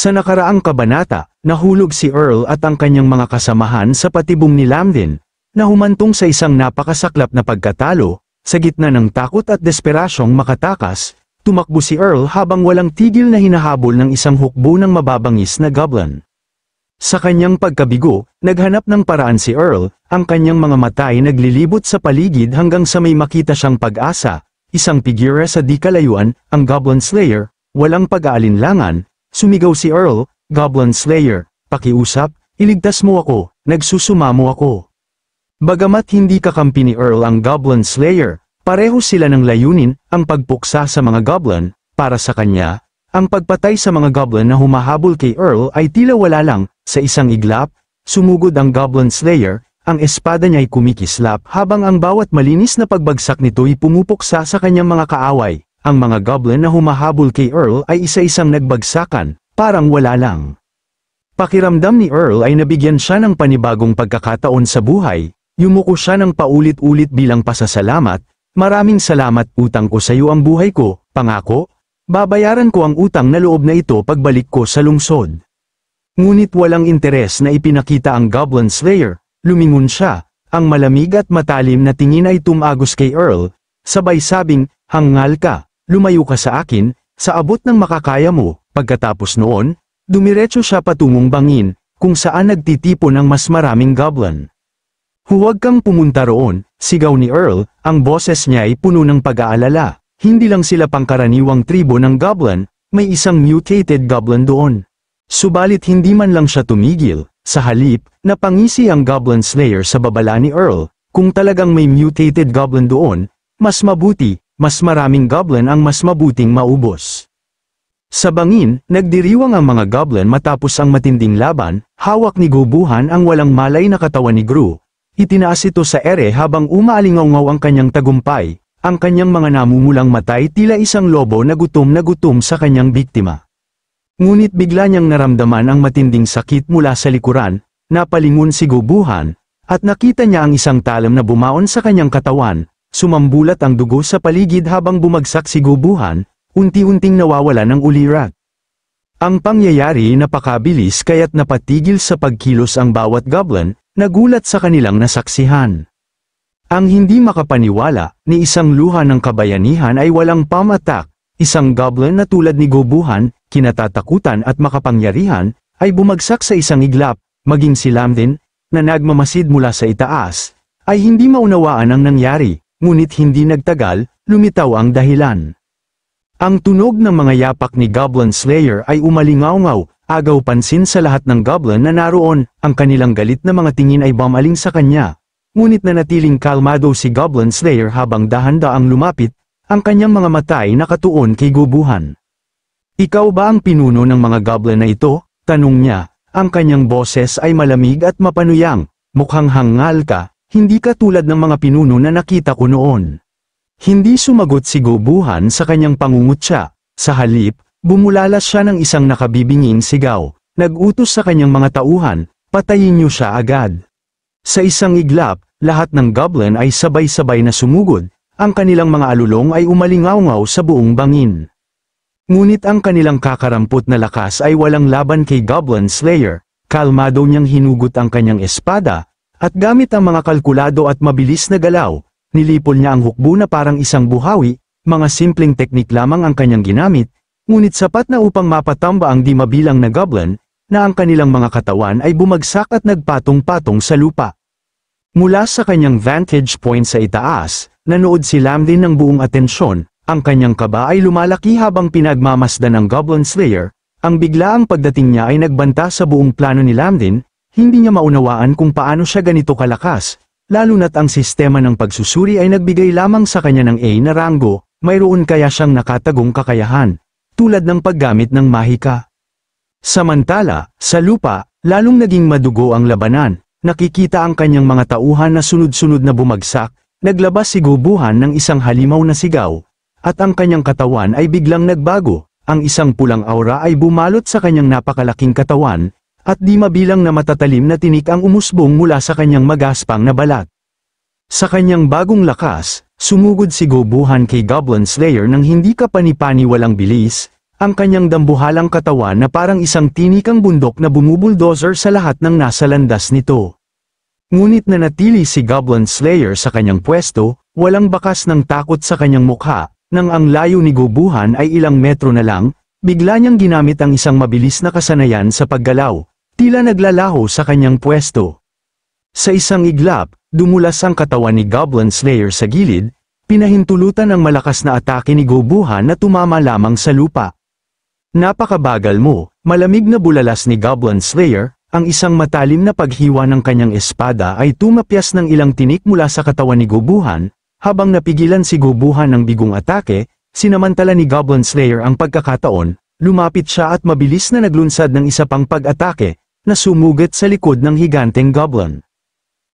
Sa nakaraang kabanata, nahulog si Earl at ang kanyang mga kasamahan sa patibong ni Lamdin, na humantong sa isang napakasaklap na pagkatalo. Sa gitna ng takot at desperasyong makatakas, tumakbo si Earl habang walang tigil na hinahabol ng isang hukbo ng mababangis na goblin. Sa kanyang pagkabigo, naghanap ng paraan si Earl, ang kanyang mga mata ay naglilibot sa paligid hanggang sa may makita siyang pag-asa, isang figura sa di kalayuan, ang Goblin Slayer. Walang pag-aalinlangan, sumigaw si Earl, "Goblin Slayer, pakiusap, iligtas mo ako, nagsusumamo ako." Bagamat hindi kakampi ni Earl ang Goblin Slayer, pareho sila ng layunin, ang pagpuksa sa mga goblin. Para sa kanya, ang pagpatay sa mga goblin na humahabol kay Earl ay tila wala lang. Sa isang iglap, sumugod ang Goblin Slayer, ang espada niya ay kumikislap habang ang bawat malinis na pagbagsak nito ay pumupuksa sa kanyang mga kaaway. Ang mga goblin na humahabol kay Earl ay isa-isang nagbagsakan, parang wala lang. Pakiramdam ni Earl ay nabigyan siya ng panibagong pagkakataon sa buhay. Yumuko siya ng paulit-ulit bilang pasasalamat, "Maraming salamat, utang ko sa iyo ang buhay ko, pangako. Babayaran ko ang utang na loob na ito pagbalik ko sa lungsod." Ngunit walang interes na ipinakita ang Goblin Slayer. Lumingon siya, ang malamig at matalim na tingin ay tumagos kay Earl, sabay sabing, "Hangal ka, lumayo ka sa akin, sa abot ng makakaya mo." Pagkatapos noon, dumiretso siya patungong bangin, kung saan nagtitipon ang mas maraming goblin. "Huwag kang pumunta roon," sigaw ni Earl, ang boses niya ay puno ng pag-aalala. Hindi lang sila pangkaraniwang tribo ng goblin, may isang mutated goblin doon. Subalit hindi man lang siya tumigil, sa halip, napangisi ang Goblin Slayer sa babala ni Earl, kung talagang may mutated goblin doon, mas mabuti, mas maraming goblin ang mas mabuting maubos. Sa bangin, nagdiriwang ang mga goblin matapos ang matinding laban, hawak ni Gubuhan ang walang malay na katawan ni Gru. Itinaas ito sa ere habang umaalingaw ang kanyang tagumpay, ang kanyang mga namumulang matay tila isang lobo na gutom sa kanyang biktima. Ngunit bigla niyang naramdaman ang matinding sakit mula sa likuran, napalingon si Gubuhan, at nakita niya ang isang talam na bumaon sa kanyang katawan, sumambulat ang dugo sa paligid habang bumagsak si Gubuhan, unti-unting nawawala ng ulirat. Ang pangyayari napakabilis kaya't napatigil sa pagkilos ang bawat goblin, nagulat sa kanilang nasaksihan. Ang hindi makapaniwala, ni isang luha ng kabayanihan ay walang pam-attack, isang goblin na tulad ni Gubuhan, kinatatakutan at makapangyarihan, ay bumagsak sa isang iglap, maging si Lamdin, na nagmamasid mula sa itaas, ay hindi maunawaan ang nangyari, ngunit hindi nagtagal, lumitaw ang dahilan. Ang tunog ng mga yapak ni Goblin Slayer ay umalingaw-ngaw, agaw pansin sa lahat ng goblin na naroon, ang kanilang galit na mga tingin ay bumaling sa kanya. Ngunit nanatiling kalmado si Goblin Slayer habang dahan-daang lumapit, ang kanyang mga mata ay nakatuon kay Gubuhan. "Ikaw ba ang pinuno ng mga goblin na ito?" tanong niya, ang kanyang boses ay malamig at mapanuyang, "Mukhang hangal ka, hindi ka tulad ng mga pinuno na nakita ko noon." Hindi sumagot si Gubuhan sa kanyang pangungutya. Sa halip, bumulalas siya ng isang nakabibinging sigaw. Nag-utos sa kanyang mga tauhan, "Patayin niyo siya agad." Sa isang iglap, lahat ng goblin ay sabay-sabay na sumugod, ang kanilang mga alulong ay umalingaw-ngaw sa buong bangin. Ngunit ang kanilang kakarampot na lakas ay walang laban kay Goblin Slayer, kalmado niyang hinugot ang kanyang espada, at gamit ang mga kalkulado at mabilis na galaw, nilipol niya ang hukbo na parang isang buhawi, mga simpleng teknik lamang ang kanyang ginamit, ngunit sapat na upang mapatamba ang di mabilang na goblin, na ang kanilang mga katawan ay bumagsak at nagpatong-patong sa lupa. Mula sa kanyang vantage point sa itaas, nanood si Lamdin ng buong atensyon, ang kanyang kaba ay lumalaki habang pinagmamasdan ng Goblin Slayer, ang biglaang pagdating niya ay nagbanta sa buong plano ni Lamdin, hindi niya maunawaan kung paano siya ganito kalakas, lalo na't ang sistema ng pagsusuri ay nagbigay lamang sa kanya ng A na ranggo, mayroon kaya siyang nakatagong kakayahan, tulad ng paggamit ng mahika. Samantala, sa lupa, lalong naging madugo ang labanan, nakikita ang kanyang mga tauhan na sunod-sunod na bumagsak, naglabas si Gubuhan ng isang halimaw na sigaw, at ang kanyang katawan ay biglang nagbago, ang isang pulang aura ay bumalot sa kanyang napakalaking katawan, at di mabilang na matatalim na tinik ang umusbong mula sa kanyang magaspang na balat. Sa kanyang bagong lakas, sumugod si Gubuhan kay Goblin Slayer nang hindi ka pani-pani walang bilis, ang kanyang dambuhalang katawan na parang isang tinikang bundok na bumubuldozer sa lahat ng nasa landas nito. Ngunit nanatili si Goblin Slayer sa kanyang pwesto, walang bakas ng takot sa kanyang mukha, nang ang layo ni Gobuhan ay ilang metro na lang, bigla niyang ginamit ang isang mabilis na kasanayan sa paggalaw, tila naglalaho sa kanyang pwesto. Sa isang iglap, dumulas ang katawan ni Goblin Slayer sa gilid, pinahintulutan ng malakas na atake ni Gobuhan na tumama lamang sa lupa. Napakabagal mo, malamig na bulalas ni Goblin Slayer, ang isang matalim na paghiwa ng kanyang espada ay tumapyas ng ilang tinik mula sa katawan ni Gobuhan, habang napigilan si Gobuhan ng bigong atake, sinamantala ni Goblin Slayer ang pagkakataon, lumapit siya at mabilis na naglunsad ng isa pang pag-atake, na sumugat sa likod ng higanteng goblin.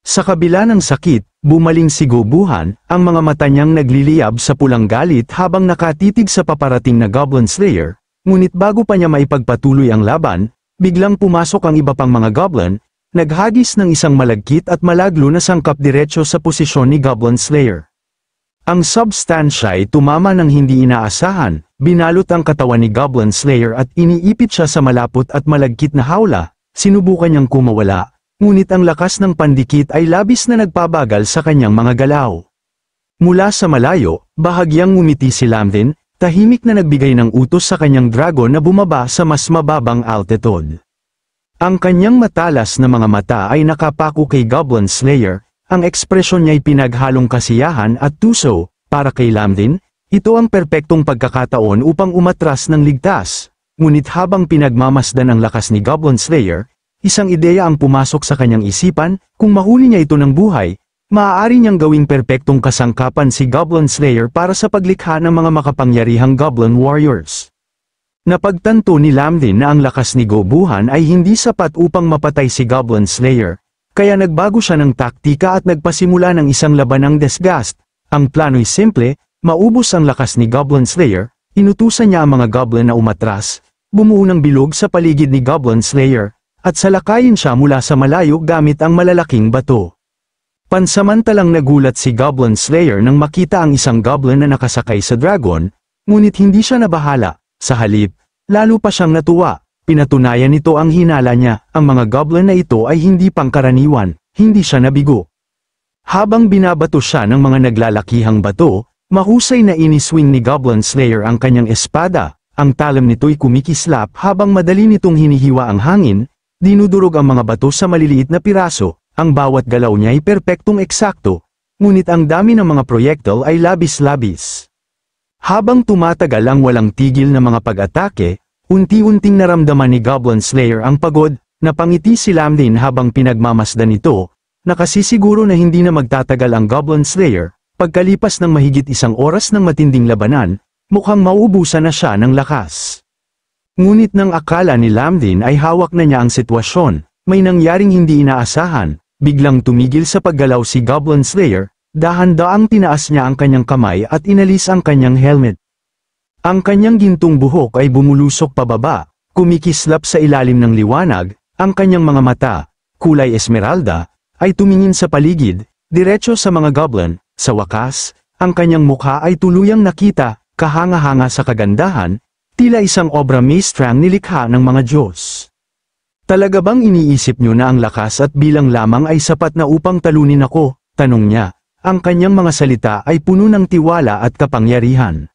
Sa kabila ng sakit, bumaling si Gobuhan, ang mga mata niyang nagliliyab sa pulang galit habang nakatitig sa paparating na Goblin Slayer. Ngunit bago pa niya maipagpatuloy ang laban, biglang pumasok ang iba pang mga goblin, naghagis ng isang malagkit at malaglo na sangkap diretso sa posisyon ni Goblin Slayer. Ang substansya ay tumama ng hindi inaasahan, binalot ang katawan ni Goblin Slayer at iniipit siya sa malapot at malagkit na hawla, sinubukan niyang kumawala, ngunit ang lakas ng pandikit ay labis na nagpabagal sa kanyang mga galaw. Mula sa malayo, bahagyang ngumiti si Lamdin, tahimik na nagbigay ng utos sa kanyang dragon na bumaba sa mas mababang altitude. Ang kanyang matalas na mga mata ay nakapako kay Goblin Slayer, ang ekspresyon niya ay pinaghalong kasiyahan at tuso, para kay Lamdin, ito ang perpektong pagkakataon upang umatras ng ligtas. Ngunit habang pinagmamasdan ang lakas ni Goblin Slayer, isang ideya ang pumasok sa kanyang isipan, kung mahuli niya ito ng buhay, maaari niyang gawing perpektong kasangkapan si Goblin Slayer para sa paglikha ng mga makapangyarihang Goblin Warriors. Napagtanto ni Lamdin na ang lakas ni Gobuhan ay hindi sapat upang mapatay si Goblin Slayer, kaya nagbago siya ng taktika at nagpasimula ng isang labanang desgast. Ang plano'y simple, maubos ang lakas ni Goblin Slayer, inutusan niya ang mga goblin na umatras, bumuo ng bilog sa paligid ni Goblin Slayer, at salakayin siya mula sa malayo gamit ang malalaking bato. Pansamantalang nagulat si Goblin Slayer nang makita ang isang goblin na nakasakay sa dragon, ngunit hindi siya nabahala, sa halip, lalo pa siyang natuwa, pinatunayan nito ang hinala niya, ang mga goblin na ito ay hindi pangkaraniwan, hindi siya nabigo. Habang binabato siya ng mga naglalakihang bato, mahusay na iniswing ni Goblin Slayer ang kanyang espada, ang talam nito'y kumikislap habang madali nitong hinihiwa ang hangin, dinudurog ang mga bato sa maliliit na piraso. Ang bawat galaw niya ay perpektong eksakto, ngunit ang dami ng mga proyektil ay labis-labis. Habang tumatagal ang walang tigil na mga pag-atake, unti-unting naramdaman ni Goblin Slayer ang pagod, napangiti si Lamdin habang pinagmamasdan ito, nakasisiguro na hindi na magtatagal ang Goblin Slayer, pagkalipas ng mahigit isang oras ng matinding labanan, mukhang mauubusan na siya ng lakas. Ngunit nang akala ni Lamdin ay hawak na niya ang sitwasyon, may nangyaring hindi inaasahan. Biglang tumigil sa paggalaw si Goblin Slayer, dahan-daang tinaas niya ang kanyang kamay at inalis ang kanyang helmet. Ang kanyang gintong buhok ay bumulusok pababa, kumikislap sa ilalim ng liwanag, ang kanyang mga mata, kulay esmeralda, ay tumingin sa paligid, diretso sa mga goblin. Sa wakas, ang kanyang mukha ay tuluyang nakita, kahanga-hanga sa kagandahan, tila isang obra maestrang nilikha ng mga Diyos. Talaga bang iniisip niyo na ang lakas at bilang lamang ay sapat na upang talunin ako? Tanong niya. Ang kanyang mga salita ay puno ng tiwala at kapangyarihan.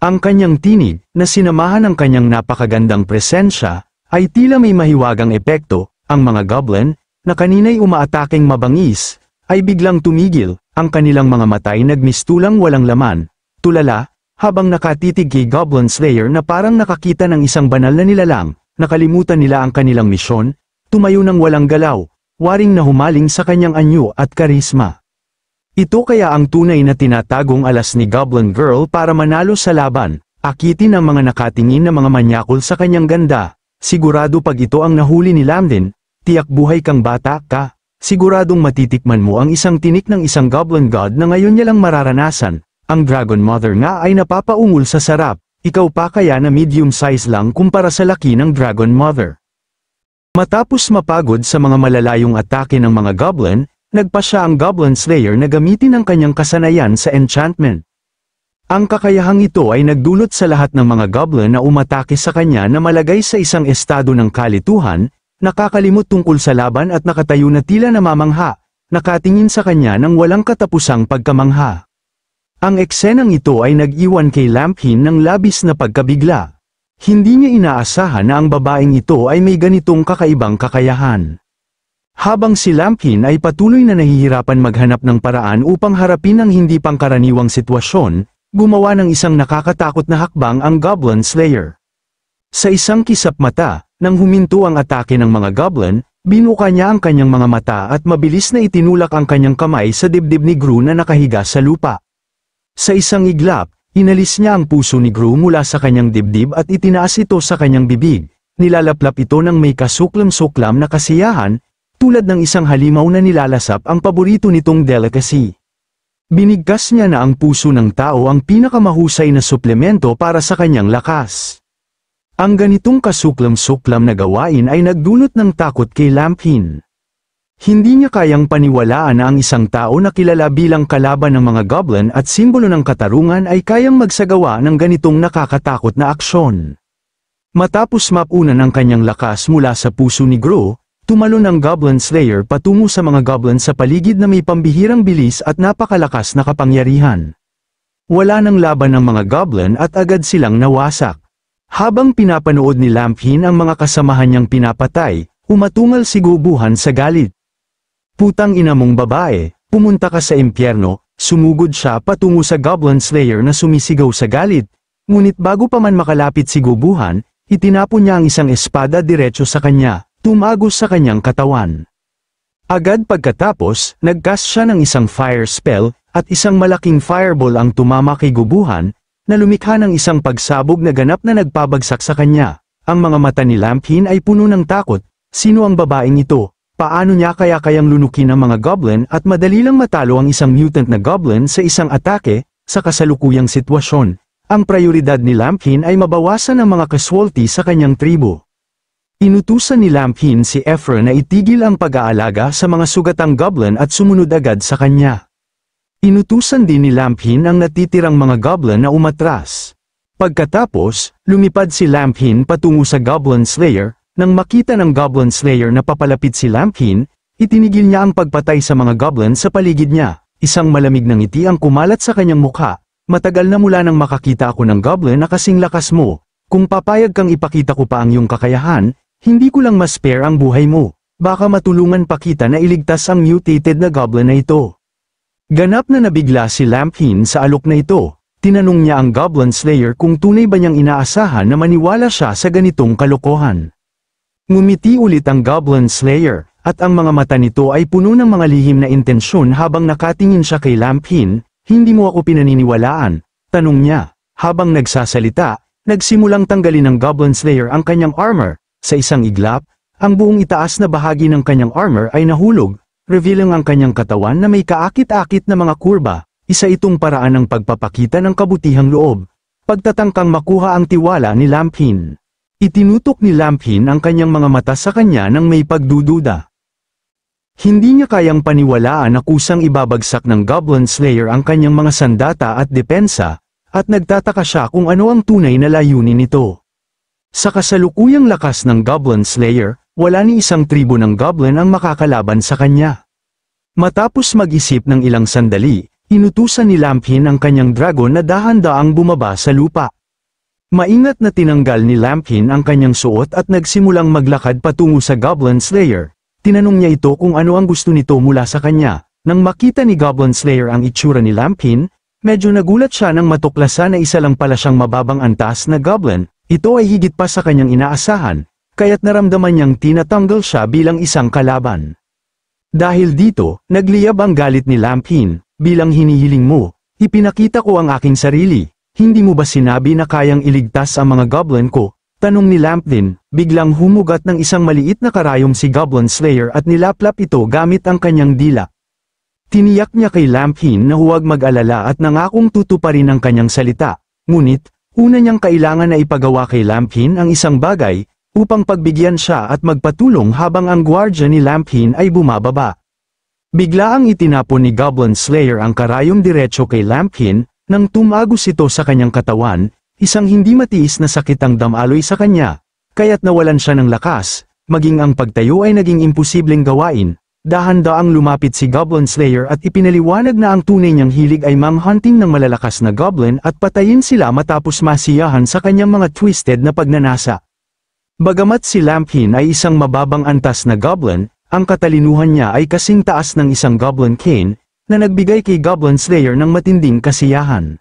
Ang kanyang tinig, na sinamahan ng kanyang napakagandang presensya, ay tila may mahiwagang epekto. Ang mga goblin, na kanina'y umaataking mabangis, ay biglang tumigil, ang kanilang mga matay nagmistulang walang laman. Tulala, habang nakatitig kay Goblin Slayer na parang nakakita ng isang banal na nilalang. Nakalimutan nila ang kanilang misyon, tumayo ng walang galaw, waring na humaling sa kanyang anyo at karisma. Ito kaya ang tunay na tinatagong alas ni Goblin Girl para manalo sa laban, akitin ang mga nakatingin na mga manyakol sa kanyang ganda. Sigurado pag ito ang nahuli ni Lamdin, tiyak buhay kang bata ka, siguradong matitikman mo ang isang tinik ng isang Goblin God na ngayon niya lang mararanasan. Ang Dragon Mother nga ay napapaungol sa sarap. Ikaw pa kaya na medium size lang kumpara sa laki ng Dragon Mother. Matapos mapagod sa mga malalayong atake ng mga goblin, nagpa siya ang Goblin Slayer na gamitin ang kanyang kasanayan sa enchantment. Ang kakayahang ito ay nagdulot sa lahat ng mga goblin na umatake sa kanya na malagay sa isang estado ng kalituhan, nakakalimot tungkol sa laban at nakatayo na tila namamangha, nakatingin sa kanya ng walang katapusang pagkamangha. Ang eksenang ito ay nag-iwan kay Lampkin ng labis na pagkabigla. Hindi niya inaasahan na ang babaeng ito ay may ganitong kakaibang kakayahan. Habang si Lampkin ay patuloy na nahihirapan maghanap ng paraan upang harapin ang hindi pangkaraniwang sitwasyon, gumawa ng isang nakakatakot na hakbang ang Goblin Slayer. Sa isang kisap mata, nang huminto ang atake ng mga goblin, binuka niya ang kanyang mga mata at mabilis na itinulak ang kanyang kamay sa dibdib ni Gru na nakahiga sa lupa. Sa isang iglap, inalis niya ang puso ni Gru mula sa kanyang dibdib at itinaas ito sa kanyang bibig, nilalaplap ito ng may kasuklam-suklam na kasiyahan, tulad ng isang halimaw na nilalasap ang paborito nitong delicacy. Binigkas niya na ang puso ng tao ang pinakamahusay na suplemento para sa kanyang lakas. Ang ganitong kasuklam-suklam na gawain ay nagdulot ng takot kay Lampkin. Hindi niya kayang paniwalaan na ang isang tao na kilala bilang kalaban ng mga goblin at simbolo ng katarungan ay kayang magsagawa ng ganitong nakakatakot na aksyon. Matapos mapunan ang kanyang lakas mula sa puso ni Gru, tumalon ang Goblin Slayer patungo sa mga goblin sa paligid na may pambihirang bilis at napakalakas na kapangyarihan. Wala nang laban ng mga goblin at agad silang nawasak. Habang pinapanood ni Lampkin ang mga kasamahan niyang pinapatay, umatungal si Gubuhan sa galit. Putang ina mong babae, pumunta ka sa impyerno, sumugod siya patungo sa Goblin Slayer na sumisigaw sa galit, ngunit bago pa man makalapit si Gubuhan, itinapon niya ang isang espada diretso sa kanya, tumagos sa kanyang katawan. Agad pagkatapos, nag-cast siya ng isang fire spell, at isang malaking fireball ang tumama kay Gubuhan, na lumikha ng isang pagsabog na ganap na nagpabagsak sa kanya. Ang mga mata ni Lampkin ay puno ng takot. Sino ang babaeng ito? Paano niya kayang lunukin ang mga goblin at madali lang matalo ang isang mutant na goblin sa isang atake? Sa kasalukuyang sitwasyon, ang prioridad ni Lampkin ay mabawasan ang mga casualty sa kanyang tribo. Inutusan ni Lampkin si Ephraim na itigil ang pag-aalaga sa mga sugatang goblin at sumunod agad sa kanya. Inutusan din ni Lampkin ang natitirang mga goblin na umatras. Pagkatapos, lumipad si Lampkin patungo sa Goblin Slayer. Nang makita ng Goblin Slayer na papalapit si Lampkin, itinigil niya ang pagpatay sa mga goblin sa paligid niya. Isang malamig na ngiti ang kumalat sa kanyang mukha. Matagal na mula nang makakita ako ng goblin na kasing lakas mo. Kung papayag kang ipakita ko pa ang iyong kakayahan, hindi ko lang ma-spare ang buhay mo. Baka matulungan pa kita na iligtas ang mutated na goblin na ito. Ganap na nabigla si Lampkin sa alok na ito. Tinanong niya ang Goblin Slayer kung tunay ba niyang inaasahan na maniwala siya sa ganitong kalokohan. Ngumiti ulit ang Goblin Slayer, at ang mga mata nito ay puno ng mga lihim na intensyon habang nakatingin siya kay Lampkin. Hindi mo ako pinaniniwalaan, tanong niya. Habang nagsasalita, nagsimulang tanggalin ng Goblin Slayer ang kanyang armor. Sa isang iglap, ang buong itaas na bahagi ng kanyang armor ay nahulog, revealing ang kanyang katawan na may kaakit-akit na mga kurba. Isa itong paraan ng pagpapakita ng kabutihang loob. Pagtatangkang makuha ang tiwala ni Lampkin. Itinutok ni Lampkin ang kanyang mga mata sa kanya nang may pagdududa. Hindi niya kayang paniwalaan na kusang ibabagsak ng Goblin Slayer ang kanyang mga sandata at depensa, at nagtataka siya kung ano ang tunay na layunin nito. Sa kasalukuyang lakas ng Goblin Slayer, wala ni isang tribo ng goblin ang makakalaban sa kanya. Matapos mag-isip ng ilang sandali, inutusan ni Lampkin ang kanyang dragon na dahan-daang bumaba sa lupa. Maingat na tinanggal ni Lampkin ang kanyang suot at nagsimulang maglakad patungo sa Goblin Slayer. Tinanong niya ito kung ano ang gusto nito mula sa kanya. Nang makita ni Goblin Slayer ang itsura ni Lampkin, medyo nagulat siya nang matuklasan na isa lang pala siyang mababang antas na goblin. Ito ay higit pa sa kanyang inaasahan, kaya't naramdaman niyang tinatanggal siya bilang isang kalaban. Dahil dito, nagliyab ang galit ni Lampkin. Bilang hinihiling mo, ipinakita ko ang aking sarili. Hindi mo ba sinabi na kayang iligtas ang mga goblin ko? Tanong ni Lampkin. Biglang humugat ng isang maliit na karayom si Goblin Slayer at nilaplap ito gamit ang kanyang dila. Tiniyak niya kay Lampkin na huwag mag-alala at nangakong tutuparin ang kanyang salita. Ngunit, una niyang kailangan na ipagawa kay Lampkin ang isang bagay, upang pagbigyan siya at magpatulong habang ang gwardya ni Lampkin ay bumababa. Biglaang itinapon ni Goblin Slayer ang karayom diretso kay Lampkin, Nang tumagos ito sa kanyang katawan, isang hindi matiis na sakit ang damaloy sa kanya, kaya't nawalan siya ng lakas, maging ang pagtayo ay naging imposibleng gawain. Dahan-daang lumapit si Goblin Slayer at ipinaliwanag na ang tunay niyang hilig ay manghunting ng malalakas na goblin at patayin sila matapos masiyahan sa kanyang mga twisted na pagnanasa. Bagamat si Lampkin ay isang mababang antas na goblin, ang katalinuhan niya ay kasing taas ng isang Goblin Cane, na nagbigay kay Goblin Slayer ng matinding kasiyahan.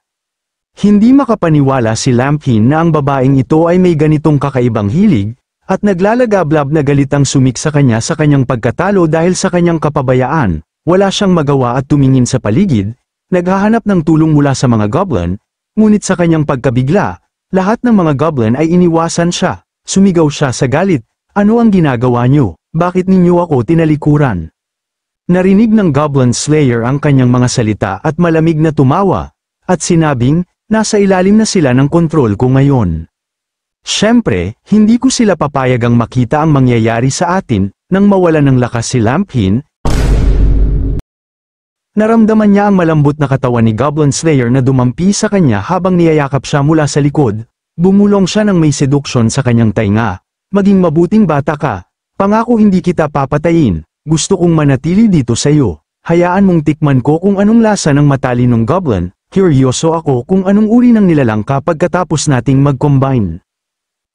Hindi makapaniwala si Lampkin na ang babaeng ito ay may ganitong kakaibang hilig, at naglalagablab na galit ang sumik sa kanya sa kanyang pagkatalo dahil sa kanyang kapabayaan. Wala siyang magawa at tumingin sa paligid, naghahanap ng tulong mula sa mga goblin, ngunit sa kanyang pagkabigla, lahat ng mga goblin ay iniwasan siya. Sumigaw siya sa galit, "Ano ang ginagawa niyo? Bakit ninyo ako tinalikuran?" Narinig ng Goblin Slayer ang kanyang mga salita at malamig na tumawa, at sinabing, "Nasa ilalim na sila ng kontrol ko ngayon. Siyempre, hindi ko sila papayagang makita ang mangyayari sa atin." Nang mawalan ng lakas si Lampkin, naramdaman niya ang malambot na katawan ni Goblin Slayer na dumampi sa kanya habang niyayakap siya mula sa likod. Bumulong siya ng may seduksyon sa kanyang tainga. "Maging mabuting bata ka. Pangako hindi kita papatayin. Gusto kong manatili dito sa iyo. Hayaan mong tikman ko kung anong lasa ng matalinong goblin. Kuryoso ako kung anong uri ng nilalang pagkatapos nating mag-combine."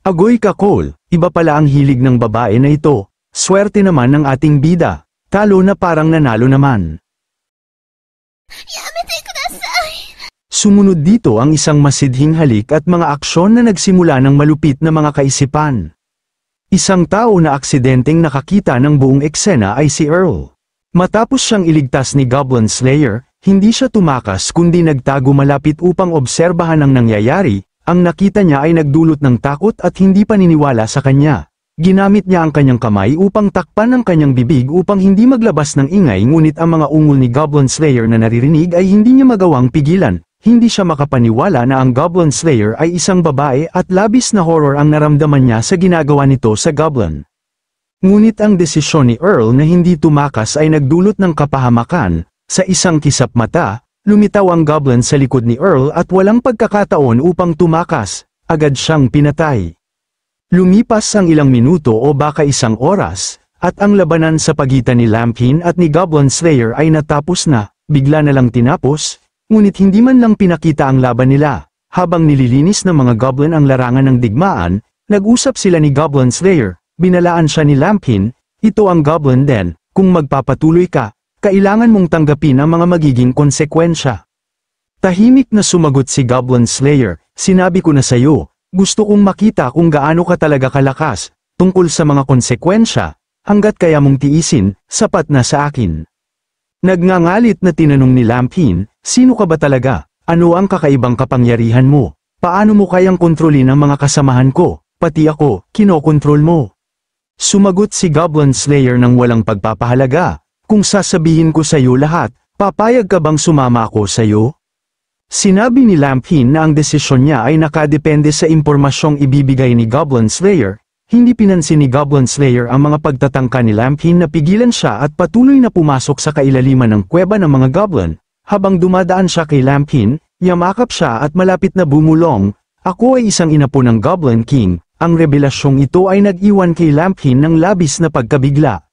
Agoy ka, Cole. Iba pala ang hilig ng babae na ito. Swerte naman ng ating bida. Talo na parang nanalo naman. Yamete kudasai! Sumunod dito ang isang masidhing halik at mga aksyon na nagsimula ng malupit na mga kaisipan. Isang tao na aksidenteng nakakita ng buong eksena ay si Earl. Matapos siyang iligtas ni Goblin Slayer, hindi siya tumakas kundi nagtago malapit upang obserbahan ang nangyayari. Ang nakita niya ay nagdulot ng takot at hindi paniniwala sa kanya. Ginamit niya ang kanyang kamay upang takpan ang kanyang bibig upang hindi maglabas ng ingay, ngunit ang mga ungol ni Goblin Slayer na naririnig ay hindi niya magawang pigilan. Hindi siya makapaniwala na ang Goblin Slayer ay isang babae at labis na horror ang naramdaman niya sa ginagawa nito sa goblin. Ngunit ang desisyon ni Earl na hindi tumakas ay nagdulot ng kapahamakan. Sa isang kisap mata, lumitaw ang goblin sa likod ni Earl at walang pagkakataon upang tumakas, agad siyang pinatay. Lumipas ang ilang minuto o baka isang oras, at ang labanan sa pagitan ni Lampkin at ni Goblin Slayer ay natapos na, bigla na lang tinapos. Ngunit hindi man lang pinakita ang laban nila. Habang nililinis ng mga goblin ang larangan ng digmaan, nag-usap sila ni Goblin Slayer. Binalaan siya ni Lampkin, "Ito ang goblin den, kung magpapatuloy ka, kailangan mong tanggapin ang mga magiging konsekwensya." Tahimik na sumagot si Goblin Slayer, "Sinabi ko na sayo, gusto kong makita kung gaano ka talaga kalakas, tungkol sa mga konsekwensya, hanggat kaya mong tiisin, sapat na sa akin." Nagngangalit na tinanong ni Lampkin, "Sino ka ba talaga? Ano ang kakaibang kapangyarihan mo? Paano mo kayang kontrolin ang mga kasamahan ko? Pati ako, kinokontrol mo?" Sumagot si Goblin Slayer ng walang pagpapahalaga, "Kung sasabihin ko sa iyo lahat, papayag ka bang sumama ako sa iyo?" Sinabi ni Lampkin na ang desisyon niya ay nakadepende sa impormasyong ibibigay ni Goblin Slayer. Hindi pinansin ni Goblin Slayer ang mga pagtatangka ni Lampkin na pigilan siya at patuloy na pumasok sa kailaliman ng kuweba ng mga goblin. Habang dumadaan siya kay Lampkin, yamakap siya at malapit na bumulong, "Ako ay isang inapo ng Goblin King." Ang revelasyong ito ay nag-iwan kay Lampkin ng labis na pagkabigla.